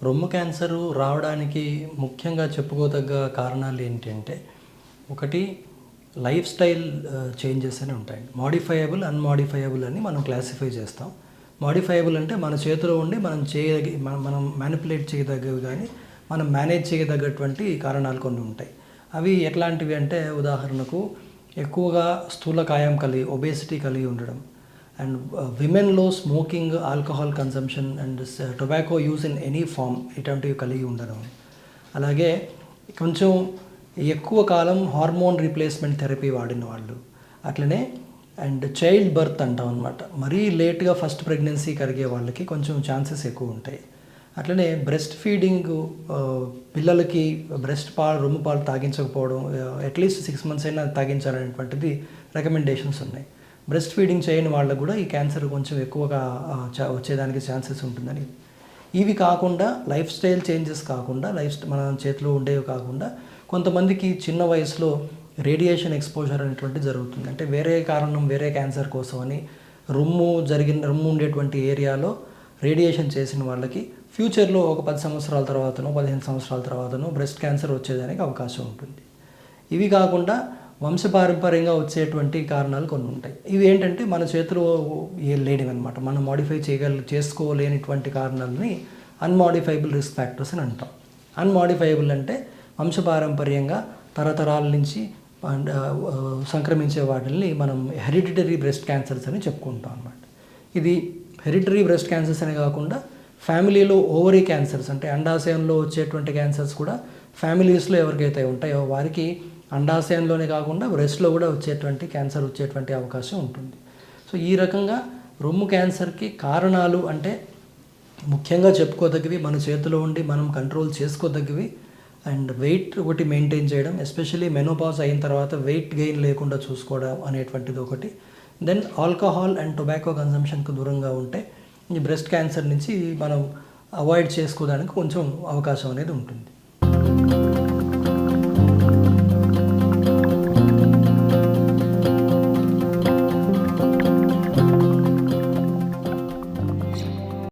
రొమ్ము క్యాన్సరు రావడానికి ముఖ్యంగా చెప్పుకోదగ్గ కారణాలు ఏంటంటే, ఒకటి లైఫ్ స్టైల్ చేంజెస్ అని ఉంటాయి. మోడిఫైయబుల్, అన్‌మోడిఫైయబుల్ అని మనం క్లాసిఫై చేస్తాం. మోడిఫైయబుల్ అంటే మన చేతిలో ఉండి మనం మ్యానిపులేట్ చేయదగ్గవి కానీ, మనం మేనేజ్ చేయదగ్గటువంటి కారణాలు కొన్ని ఉంటాయి. అవి ఎట్లాంటివి అంటే, ఉదాహరణకు ఎక్కువగా స్థూలకాయం కలిగి, ఒబేసిటీ కలిగి ఉండడం, అండ్ విమెన్లో smoking, alcohol consumption and tobacco use in any form ఇటువంటివి కలిగి ఉండడం. అలాగే కొంచెం ఎక్కువ కాలం హార్మోన్ రీప్లేస్మెంట్ థెరపీ వాడిన వాళ్ళు, అట్లనే అండ్ చైల్డ్ బర్త్ అంటాం అనమాట. మరీ లేట్గా ఫస్ట్ ప్రెగ్నెన్సీ కలిగే వాళ్ళకి కొంచెం ఛాన్సెస్ ఎక్కువ ఉంటాయి. అట్లనే బ్రెస్ట్ ఫీడింగ్, పిల్లలకి రొమ్ము పాలు తాగించకపోవడం, అట్లీస్ట్ 6 months అయినా తాగించాలనేటువంటిది రికమెండేషన్స్ ఉన్నాయి. బ్రెస్ట్ ఫీడింగ్ చేయని వాళ్ళకు కూడా ఈ క్యాన్సర్ కొంచెం ఎక్కువగా వచ్చేదానికి ఛాన్సెస్ ఉంటుందని. ఇవి కాకుండా లైఫ్ స్టైల్ చేంజెస్ కాకుండా, మన చేతిలో ఉండేవి కాకుండా, కొంతమందికి చిన్న వయసులో రేడియేషన్ ఎక్స్పోజర్ అనేటువంటిది జరుగుతుంది. అంటే వేరే క్యాన్సర్ కోసం అని రొమ్ము ఉండేటువంటి ఏరియాలో రేడియేషన్ చేసిన వాళ్ళకి ఫ్యూచర్లో ఒక 10 సంవత్సరాల తర్వాతనో 15 సంవత్సరాల తర్వాతనో బ్రెస్ట్ క్యాన్సర్ వచ్చేదానికి అవకాశం ఉంటుంది. ఇవి కాకుండా వంశపారంపర్యంగా వచ్చేటువంటి కారణాలు కొన్ని ఉంటాయి. ఇవి ఏంటంటే మన చేతిలో లేనివి అనమాట. మనం చేసుకోలేనిటువంటి కారణాలని అన్‌మోడిఫైయబుల్ రిస్క్ ఫ్యాక్టర్స్ అని అంటాం. అన్‌మోడిఫైయబుల్ అంటే వంశపారంపర్యంగా తరతరాల నుంచి సంక్రమించే వాటిని మనం హెరిడిటరీ బ్రెస్ట్ క్యాన్సర్స్ అని చెప్పుకుంటాం అన్నమాట. ఇది హెరిడిటరీ బ్రెస్ట్ క్యాన్సర్స్ అనే కాకుండా ఫ్యామిలీలో ఓవరీ క్యాన్సర్స్, అంటే అండాశయంలో వచ్చేటువంటి క్యాన్సర్స్ కూడా ఫ్యామిలీస్లో ఎవరికైతే ఉంటాయో వారికి అండాశయంలోనే కాకుండా బ్రెస్ట్లో కూడా క్యాన్సర్ వచ్చేటువంటి అవకాశం ఉంటుంది. సో ఈ రకంగా రొమ్ము క్యాన్సర్కి కారణాలు అంటే ముఖ్యంగా చెప్పుకోదగ్గవి, మన చేతిలో ఉండి మనం కంట్రోల్ చేసుకోదగ్గవి, అండ్ వెయిట్ ఒకటి మెయింటైన్ చేయడం, ఎస్పెషల్లీ మెనోపాజ్ అయిన తర్వాత వెయిట్ గెయిన్ లేకుండా చూసుకోవడం అనేటువంటిది ఒకటి. దెన్ ఆల్కహాల్ అండ్ టొబాకో కన్సంప్షన్కు దూరంగా ఉంటే ఈ బ్రెస్ట్ క్యాన్సర్ నుంచి మనం అవాయిడ్ చేసుకోవడానికి కొంచెం అవకాశం అనేది ఉంటుంది.